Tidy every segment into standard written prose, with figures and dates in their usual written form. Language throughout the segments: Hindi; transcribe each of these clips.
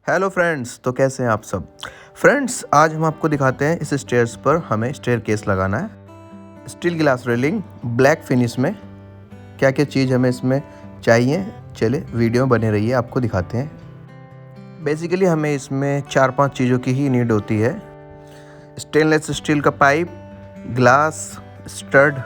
हेलो फ्रेंड्स, तो कैसे हैं आप सब। फ्रेंड्स, आज हम आपको दिखाते हैं इस स्टेयर्स पर हमें स्टेयर केस लगाना है। Steel glass railing black finish में क्या क्या चीज़ हमें इसमें चाहिए, चले वीडियो बने रहिए, आपको दिखाते हैं। बेसिकली हमें इसमें 4-5 चीज़ों की ही नीड होती है। स्टेनलेस स्टील का पाइप, ग्लास, स्टड,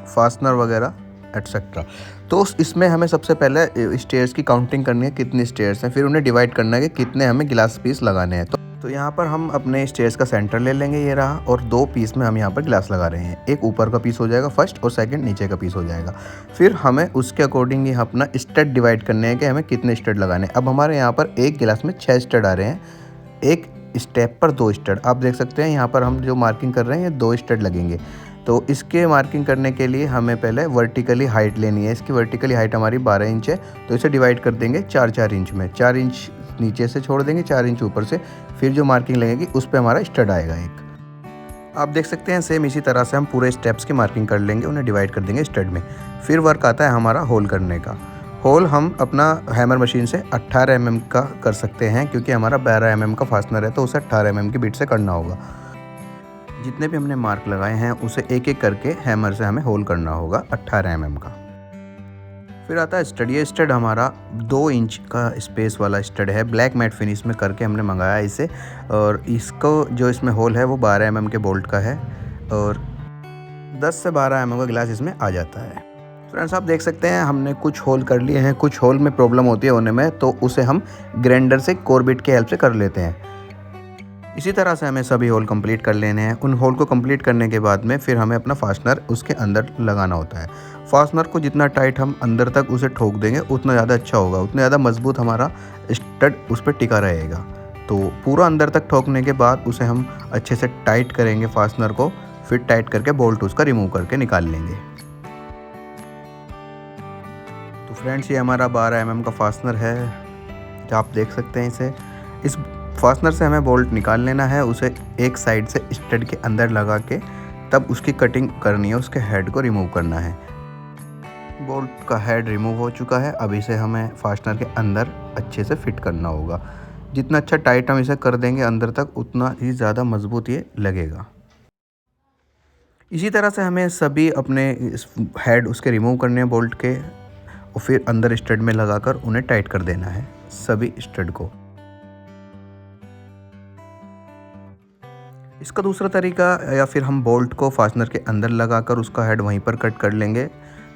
फास्टनर वगैरह एटसेट्रा। तो इसमें हमें सबसे पहले स्टेयर्स की काउंटिंग करनी है, कितनी स्टेयर्स हैं, फिर उन्हें डिवाइड करना है कि कितने हमें गिलास पीस लगाने हैं। तो यहाँ पर हम अपने स्टेयर्स का सेंटर ले लेंगे, ये रहा, और 2 पीस में हम यहाँ पर गिलास लगा रहे हैं। एक ऊपर का पीस हो जाएगा फर्स्ट, और सेकंड नीचे का पीस हो जाएगा। फिर हमें उसके अकॉर्डिंग ही अपना स्टड डिवाइड करने हैं कि हमें कितने स्टड लगाने हैं। अब हमारे यहाँ पर एक गिलास में 6 स्टड आ रहे हैं, एक स्टेप पर 2 स्टड। आप देख सकते हैं यहाँ पर हम जो मार्किंग कर रहे हैं ये 2 स्टड लगेंगे। तो इसके मार्किंग करने के लिए हमें पहले वर्टिकली हाइट लेनी है। इसकी वर्टिकली हाइट हमारी 12 इंच है, तो इसे डिवाइड कर देंगे 4-4 इंच में। 4 इंच नीचे से छोड़ देंगे, 4 इंच ऊपर से, फिर जो मार्किंग लगेगी उस पर हमारा स्टड आएगा एक। आप देख सकते हैं सेम इसी तरह से हम पूरे स्टेप्स की मार्किंग कर लेंगे, उन्हें डिवाइड कर देंगे स्टड में। फिर वर्क आता है हमारा होल करने का। होल हम अपना हैमर मशीन से 18 mm का कर सकते हैं, क्योंकि हमारा 12 mm का फास्टनर है, तो उसे 18 mm की बिट से करना होगा। जितने भी हमने मार्क लगाए हैं उसे एक एक करके हैमर से हमें होल करना होगा 18 mm का। फिर आता है स्टड। ये स्टड हमारा 2 इंच का स्पेस वाला स्टड है, ब्लैक मैट फिनिश में करके हमने मंगाया इसे। और इसको जो इसमें होल है वो 12 mm के बोल्ट का है, और 10 से 12 mm का गिलास इसमें आ जाता है। फ्रेंड्स, आप देख सकते हैं हमने कुछ होल कर लिए हैं, कुछ होल में प्रॉब्लम होती है होने में, तो उसे हम ग्राइंडर से कोरबिट की हेल्प से कर लेते हैं। इसी तरह से हमें सभी होल कंप्लीट कर लेने हैं। उन होल को कंप्लीट करने के बाद में फिर हमें अपना फास्टनर उसके अंदर लगाना होता है। फास्टनर को जितना टाइट हम अंदर तक उसे ठोक देंगे उतना ज़्यादा अच्छा होगा, उतना ज़्यादा मजबूत हमारा स्टड उस पर टिका रहेगा। तो पूरा अंदर तक ठोकने के बाद उसे हम अच्छे से टाइट करेंगे फास्टनर को, फिर टाइट करके बोल्ट उसका रिमूव करके निकाल लेंगे। तो फ्रेंड्स, ये हमारा 12 mm का फास्टनर है, जो आप देख सकते हैं इसे। इस फास्टनर से हमें बोल्ट निकाल लेना है, उसे एक साइड से स्टड के अंदर लगा के तब उसकी कटिंग करनी है, उसके हेड को रिमूव करना है। बोल्ट का हेड रिमूव हो चुका है, अब इसे हमें फास्टनर के अंदर अच्छे से फिट करना होगा। जितना अच्छा टाइट हम इसे कर देंगे अंदर तक, उतना ही ज़्यादा मजबूत ये लगेगा। इसी तरह से हमें सभी अपने हेड उसके रिमूव करने हैं बोल्ट के, और फिर अंदर स्टड में लगाकर उन्हें टाइट कर देना है सभी स्टड को। इसका दूसरा तरीका, या फिर हम बोल्ट को फास्टनर के अंदर लगाकर उसका हेड वहीं पर कट कर लेंगे।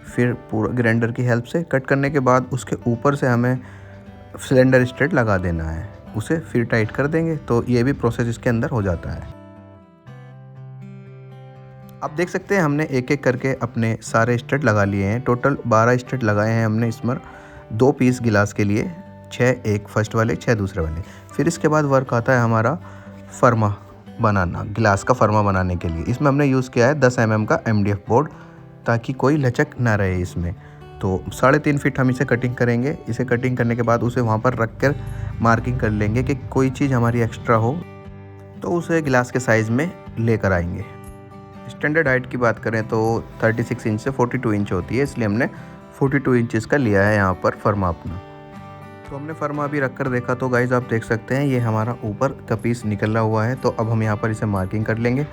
फिर पूरा ग्राइंडर की हेल्प से कट करने के बाद उसके ऊपर से हमें सिलेंडर स्टड लगा देना है, उसे फिर टाइट कर देंगे। तो ये भी प्रोसेस इसके अंदर हो जाता है। आप देख सकते हैं हमने एक एक करके अपने सारे स्टड लगा लिए हैं। टोटल 12 स्टड लगाए हैं हमने इसमें, 2 पीस गिलास के लिए, 6 एक फर्स्ट वाले, 6 दूसरे वाले। फिर इसके बाद वर्क आता है हमारा फर्मा बनाना, गिलास का फर्मा बनाने के लिए। इसमें हमने यूज़ किया है 10 mm का MDF बोर्ड, ताकि कोई लचक ना रहे इसमें। तो 3.5 फीट हम इसे कटिंग करेंगे। इसे कटिंग करने के बाद उसे वहाँ पर रख कर मार्किंग कर लेंगे कि कोई चीज़ हमारी एक्स्ट्रा हो तो उसे गिलास के साइज़ में लेकर आएंगे। स्टैंडर्ड हाइट की बात करें तो 36 इंच से 42 इंच होती है, इसलिए हमने 42 इंचज़ का लिया है यहाँ पर फर्मा अपना। तो हमने फर्मा अभी रख कर देखा, तो गाइज आप देख सकते हैं ये हमारा ऊपर का पीस निकला हुआ है। तो अब हम यहाँ पर इसे मार्किंग कर लेंगे,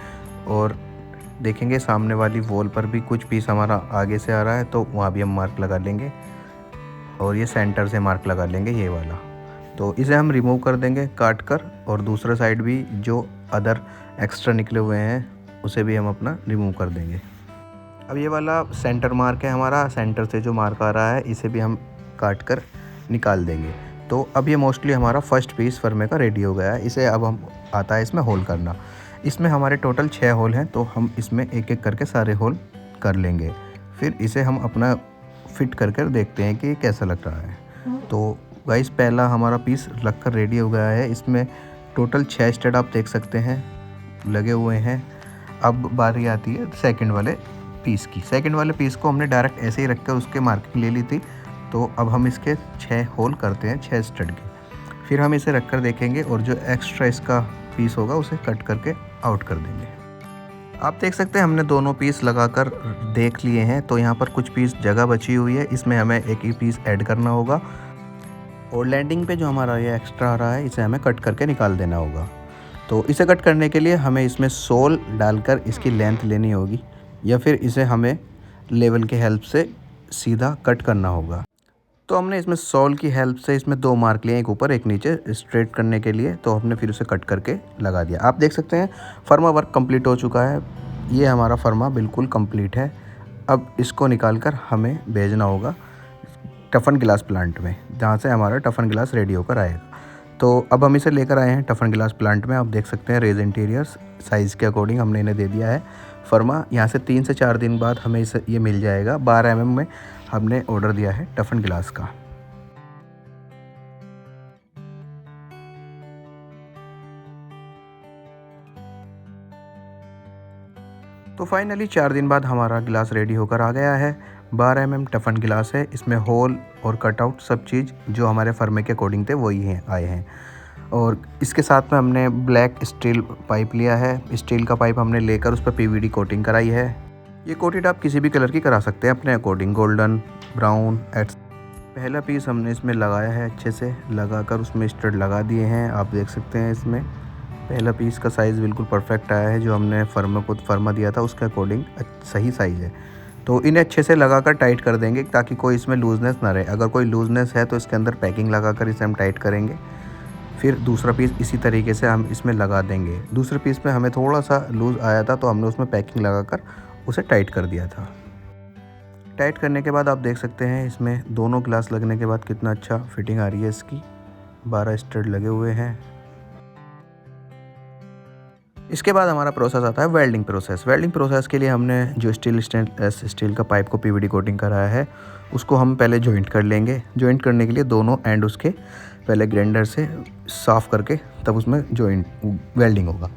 और देखेंगे सामने वाली वॉल पर भी कुछ पीस हमारा आगे से आ रहा है, तो वहाँ भी हम मार्क लगा लेंगे। और ये सेंटर से मार्क लगा लेंगे ये वाला। तो इसे हम रिमूव कर देंगे काट कर, और दूसरा साइड भी जो अदर एक्स्ट्रा निकले हुए हैं उसे भी हम अपना रिमूव कर देंगे। अब ये वाला सेंटर मार्क है हमारा, सेंटर से जो मार्क आ रहा है इसे भी हम काट कर निकाल देंगे। तो अब ये मोस्टली हमारा फर्स्ट पीस फर्मे का रेडी हो गया है। इसे अब हम आता है इसमें होल करना। इसमें हमारे टोटल 6 होल हैं, तो हम इसमें एक एक करके सारे होल कर लेंगे। फिर इसे हम अपना फिट कर कर देखते हैं कि ये कैसा लग रहा है। तो गाइस, पहला हमारा पीस लग कर रेडी हो गया है। इसमें टोटल 6 स्टड आप देख सकते हैं लगे हुए हैं। अब बारी आती है सेकंड वाले पीस की। सेकंड वाले पीस को हमने डायरेक्ट ऐसे ही रख कर उसके मार्किंग ले ली थी। तो अब हम इसके 6 होल करते हैं 6 स्टड के। फिर हम इसे रख कर देखेंगे, और जो एक्स्ट्रा इसका पीस होगा उसे कट करके आउट कर देंगे। आप देख सकते हैं हमने दोनों पीस लगाकर देख लिए हैं। तो यहाँ पर कुछ पीस जगह बची हुई है, इसमें हमें एक ही पीस ऐड करना होगा। और लैंडिंग पे जो हमारा ये एक्स्ट्रा आ रहा है इसे हमें कट करके निकाल देना होगा। तो इसे कट करने के लिए हमें इसमें सोल डालकर इसकी लेंथ लेनी होगी या फिर इसे हमें लेवल के हेल्प से सीधा कट करना होगा। तो हमने इसमें सोल की हेल्प से इसमें 2 मार्क लिए, एक ऊपर एक नीचे स्ट्रेट करने के लिए। तो हमने फिर उसे कट करके लगा दिया। आप देख सकते हैं फर्मा वर्क कंप्लीट हो चुका है। ये हमारा फर्मा बिल्कुल कंप्लीट है। अब इसको निकाल कर हमें भेजना होगा टफन गिलास प्लांट में, जहाँ से हमारा टफन गिलास रेडी होकर आएगा। तो अब हम इसे लेकर आए हैं टफन गिलास प्लांट में। आप देख सकते हैं रेज इंटीरियर्स साइज़ के अकॉर्डिंग हमने इन्हें दे दिया है फर्मा। यहाँ से 3 से 4 दिन बाद हमें इसे ये मिल जाएगा। 12 mm में हमने ऑर्डर दिया है टफन गिलास का। तो फाइनली 4 दिन बाद हमारा गिलास रेडी होकर आ गया है। 12 mm टफन गिलास है। इसमें होल और कटआउट सब चीज़ जो हमारे फर्मे के अकॉर्डिंग थे वही हैं आए हैं। और इसके साथ में हमने ब्लैक स्टील पाइप लिया है। स्टील का पाइप हमने लेकर उस पर PVD कोटिंग कराई है। ये कोटेड आप किसी भी कलर की करा सकते हैं अपने अकॉर्डिंग, गोल्डन, ब्राउन एट्स। पहला पीस हमने इसमें लगाया है, अच्छे से लगाकर उसमें स्टड लगा दिए हैं। आप देख सकते हैं इसमें पहला पीस का साइज़ बिल्कुल परफेक्ट आया है। जो हमने फर्मा दिया था उसके अकॉर्डिंग सही साइज़ है। तो इन्हें अच्छे से लगाकर टाइट कर देंगे ताकि कोई इसमें लूजनेस ना रहे। अगर कोई लूजनेस है तो इसके अंदर पैकिंग लगाकर इसे हम टाइट करेंगे। फिर दूसरा पीस इसी तरीके से हम इसमें लगा देंगे। दूसरे पीस में हमें थोड़ा सा लूज़ आया था तो हमने उसमें पैकिंग लगाकर उसे टाइट कर दिया था। टाइट करने के बाद आप देख सकते हैं इसमें दोनों ग्लास लगने के बाद कितना अच्छा फिटिंग आ रही है इसकी। 12 स्टड लगे हुए हैं। इसके बाद हमारा प्रोसेस आता है वेल्डिंग प्रोसेस। वेल्डिंग प्रोसेस के लिए हमने जो स्टील का पाइप को PVD कोटिंग कराया है उसको हम पहले जॉइंट कर लेंगे। जॉइंट करने के लिए दोनों एंड उसके पहले ग्राइंडर से साफ़ करके तब उसमें जॉइंट वेल्डिंग होगा।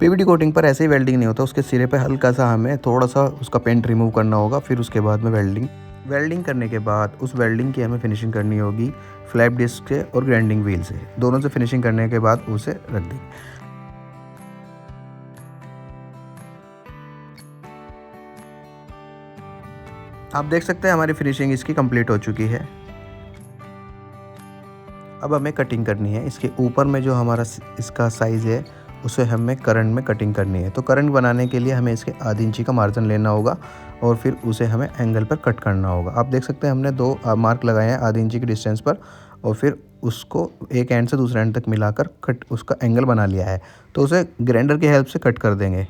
PVD कोटिंग पर ऐसे ही वेल्डिंग नहीं होता, उसके सिरे पे हल्का सा हमें थोड़ा सा उसका पेंट रिमूव करना होगा। फिर उसके बाद में वेल्डिंग करने के बाद उस वेल्डिंग की हमें फिनिशिंग करनी होगी फ्लैप डिस्क से और ग्राइंडिंग व्हील से। दोनों से फिनिशिंग करने के बाद उसे रख देंगे। आप देख सकते हैं हमारी फिनिशिंग इसकी कंप्लीट हो चुकी है। अब हमें कटिंग करनी है। इसके ऊपर में जो हमारा इसका साइज़ है उसे हमें करंट में कटिंग करनी है। तो करंट बनाने के लिए हमें इसके आधी इंची का मार्जिन लेना होगा और फिर उसे हमें एंगल पर कट करना होगा। आप देख सकते हैं हमने 2 मार्क लगाए हैं आधी इंची की डिस्टेंस पर और फिर उसको एक एंड से दूसरे एंड तक मिलाकर कट उसका एंगल बना लिया है। तो उसे ग्राइंडर की हेल्प से कट कर देंगे।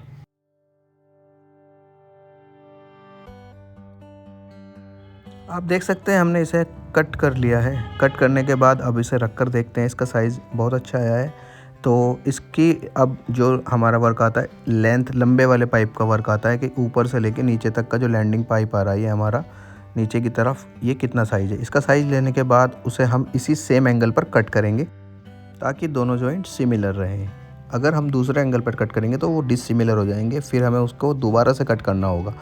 आप देख सकते हैं हमने इसे कट कर लिया है। कट करने के बाद अब इसे रख कर देखते हैं। इसका साइज़ बहुत अच्छा आया है। तो इसकी अब जो हमारा वर्क आता है लेंथ लंबे वाले पाइप का वर्क आता है कि ऊपर से लेके नीचे तक का जो लैंडिंग पाइप आ रहा है ये हमारा नीचे की तरफ, ये कितना साइज़ है। इसका साइज़ लेने के बाद उसे हम इसी सेम एंगल पर कट करेंगे ताकि दोनों जॉइंट सिमिलर रहें। अगर हम दूसरे एंगल पर कट करेंगे तो वो डिसिमिलर हो जाएंगे। फिर हमें उसको दोबारा से कट करना होगा।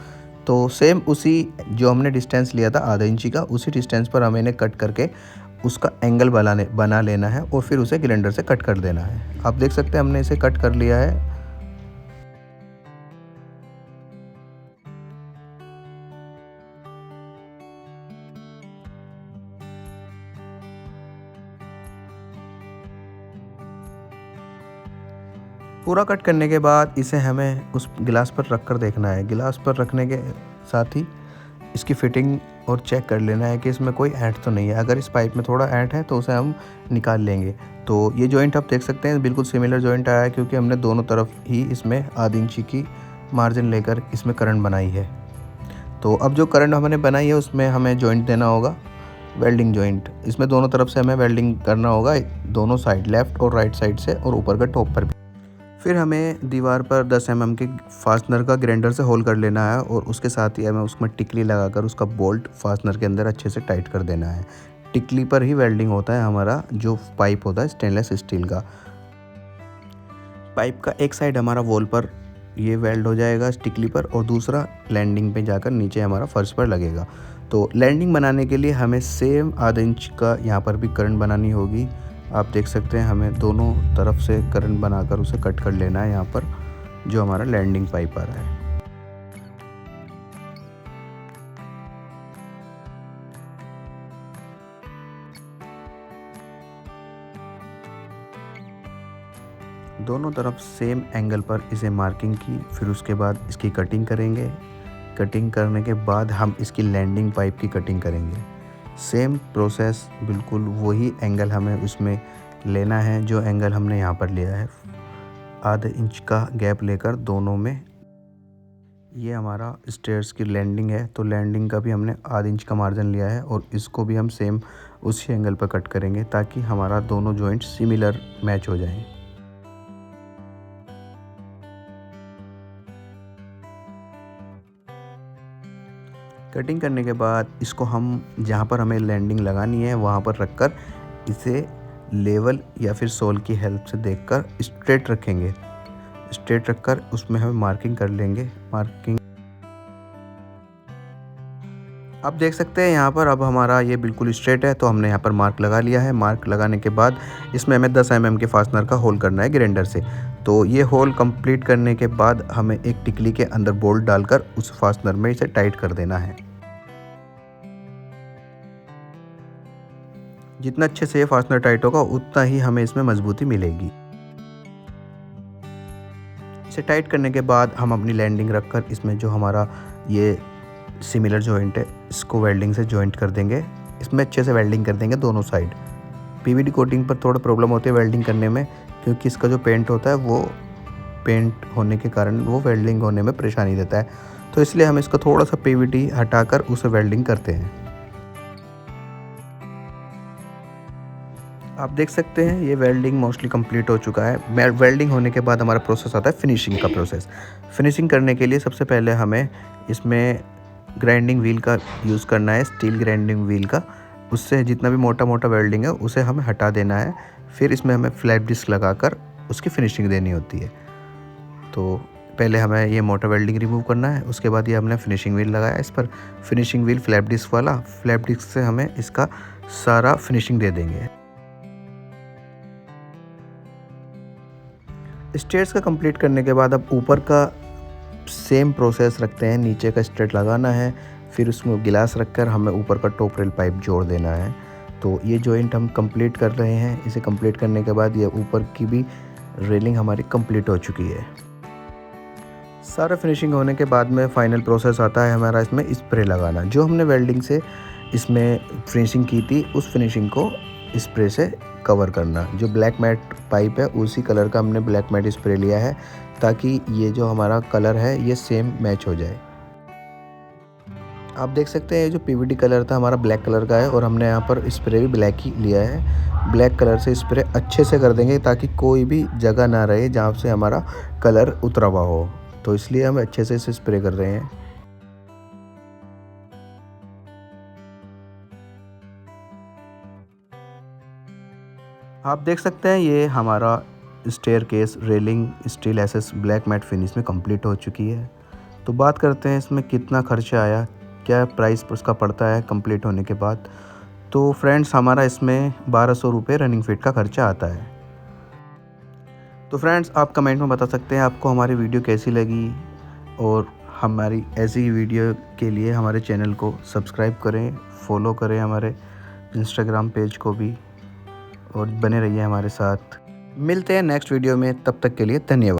तो सेम उसी जो हमने डिस्टेंस लिया था आधा इंची का, उसी डिस्टेंस पर हमें इन्हें कट करके उसका एंगल बना लेना है और फिर उसे ग्राइंडर से कट कर देना है। आप देख सकते हैं हमने इसे कट कर लिया है। पूरा कट करने के बाद इसे हमें उस गिलास पर रख कर देखना है। गिलास पर रखने के साथ ही इसकी फिटिंग और चेक कर लेना है कि इसमें कोई ऐंठ तो नहीं है। अगर इस पाइप में थोड़ा ऐंठ है तो उसे हम निकाल लेंगे। तो ये जॉइंट आप देख सकते हैं बिल्कुल सिमिलर जॉइंट आया है क्योंकि हमने दोनों तरफ ही इसमें आधी इंची की मार्जिन लेकर इसमें करंट बनाई है। तो अब जो करंट हमने बनाई है उसमें हमें जॉइंट देना होगा, वेल्डिंग जॉइंट। इसमें दोनों तरफ से हमें वेल्डिंग करना होगा, दोनों साइड लेफ़्ट और राइट साइड से और ऊपर का टॉप पर भी। फिर हमें दीवार पर 10 mm के फास्टनर का ग्राइंडर से होल कर लेना है और उसके साथ ही हमें उसमें टिकली लगाकर उसका बोल्ट फास्टनर के अंदर अच्छे से टाइट कर देना है। टिकली पर ही वेल्डिंग होता है हमारा जो पाइप होता है स्टेनलेस स्टील का। पाइप का एक साइड हमारा वॉल पर ये वेल्ड हो जाएगा टिकली पर और दूसरा लैंडिंग पे जाकर नीचे हमारा फर्श पर लगेगा। तो लैंडिंग बनाने के लिए हमें सेम आधा इंच का यहाँ पर भी करंट बनानी होगी। आप देख सकते हैं हमें दोनों तरफ से करंट बनाकर उसे कट कर लेना है यहाँ पर जो हमारा लैंडिंग पाइप आ रहा है। दोनों तरफ सेम एंगल पर इसे मार्किंग की, फिर उसके बाद इसकी कटिंग करेंगे। कटिंग करने के बाद हम इसकी लैंडिंग पाइप की कटिंग करेंगे। सेम प्रोसेस, बिल्कुल वही एंगल हमें उसमें लेना है जो एंगल हमने यहाँ पर लिया है। आधे इंच का गैप लेकर दोनों में, ये हमारा स्टेयर्स की लैंडिंग है तो लैंडिंग का भी हमने आधे इंच का मार्जिन लिया है और इसको भी हम सेम उसी एंगल पर कट करेंगे ताकि हमारा दोनों जॉइंट सिमिलर मैच हो जाएं। कटिंग करने के बाद इसको हम जहाँ पर हमें लैंडिंग लगानी है वहाँ पर रखकर इसे लेवल या फिर सोल की हेल्प से देखकर स्ट्रेट रखेंगे। स्ट्रेट रखकर उसमें हम मार्किंग कर लेंगे। मार्किंग आप देख सकते हैं यहाँ पर अब हमारा ये बिल्कुल स्ट्रेट है तो हमने यहाँ पर मार्क लगा लिया है। मार्क लगाने के बाद इसमें हमें 10 mm के फास्टनर का होल करना है ग्राइंडर से। तो ये होल कंप्लीट करने के बाद हमें एक टिकली के अंदर बोल्ट डालकर उस फास्टनर में इसे टाइट कर देना है। जितना अच्छे से ये फास्टनर टाइट होगा उतना ही हमें इसमें मजबूती मिलेगी। इसे टाइट करने के बाद हम अपनी लैंडिंग रखकर इसमें जो हमारा ये सिमिलर जॉइंट है इसको वेल्डिंग से जॉइंट कर देंगे। इसमें अच्छे से वेल्डिंग कर देंगे दोनों साइड। पीवीडी कोटिंग पर थोड़ा प्रॉब्लम होती है वेल्डिंग करने में क्योंकि इसका जो पेंट होता है वो पेंट होने के कारण वो वेल्डिंग होने में परेशानी देता है, तो इसलिए हम इसको थोड़ा सा पीवीडी हटाकर उसे वेल्डिंग करते हैं। आप देख सकते हैं ये वेल्डिंग मोस्टली कंप्लीट हो चुका है। वेल्डिंग होने के बाद हमारा प्रोसेस आता है फिनिशिंग का प्रोसेस। फिनिशिंग करने के लिए सबसे पहले हमें इसमें ग्राइंडिंग व्हील का यूज़ करना है, स्टील ग्राइंडिंग व्हील का। उससे जितना भी मोटा मोटा वेल्डिंग है उसे हमें हटा देना है। फिर इसमें हमें फ्लैट डिस्क लगाकर उसकी फिनिशिंग देनी होती है। तो पहले हमें ये मोटा वेल्डिंग रिमूव करना है, उसके बाद ये हमने फिनिशिंग व्हील लगाया इस पर। फिनिशिंग व्हील फ्लैप डिस्क वाला, फ्लैप डिस्क से हमें इसका सारा फिनिशिंग दे देंगे। स्टेयर्स का कंप्लीट करने के बाद अब ऊपर का सेम प्रोसेस रखते हैं। नीचे का स्ट्रेट लगाना है, फिर उसमें गिलास रखकर हमें ऊपर का टॉप रेल पाइप जोड़ देना है। तो ये जॉइंट हम कंप्लीट कर रहे हैं। इसे कंप्लीट करने के बाद ये ऊपर की भी रेलिंग हमारी कंप्लीट हो चुकी है। सारा फिनिशिंग होने के बाद में फाइनल प्रोसेस आता है हमारा इसमें स्प्रे लगाना। जो हमने वेल्डिंग से इसमें फिनिशिंग की थी उस फिनिशिंग को स्प्रे से कवर करना। जो ब्लैक मैट पाइप है उसी कलर का हमने ब्लैक मैट स्प्रे लिया है ताकि ये जो हमारा कलर है ये सेम मैच हो जाए। आप देख सकते हैं ये जो पीवीडी कलर था हमारा ब्लैक कलर का है और हमने यहाँ पर स्प्रे भी ब्लैक ही लिया है। ब्लैक कलर से स्प्रे अच्छे से कर देंगे ताकि कोई भी जगह ना रहे जहाँ से हमारा कलर उतरा हुआ हो, तो इसलिए हम अच्छे से इसे स्प्रे कर रहे हैं। आप देख सकते हैं ये हमारा staircase railing steel SS black matte finish में कंप्लीट हो चुकी है। तो बात करते हैं इसमें कितना खर्चा आया, क्या प्राइस उसका पड़ता है कंप्लीट होने के बाद। तो फ्रेंड्स हमारा इसमें 1200 रुपये रनिंग फिट का खर्चा आता है। तो फ्रेंड्स आप कमेंट में बता सकते हैं आपको हमारी वीडियो कैसी लगी और हमारी ऐसी वीडियो के लिए हमारे चैनल को सब्सक्राइब करें, फॉलो करें हमारे इंस्टाग्राम पेज को भी और बने रहिए हमारे साथ। मिलते हैं नेक्स्ट वीडियो में, तब तक के लिए धन्यवाद।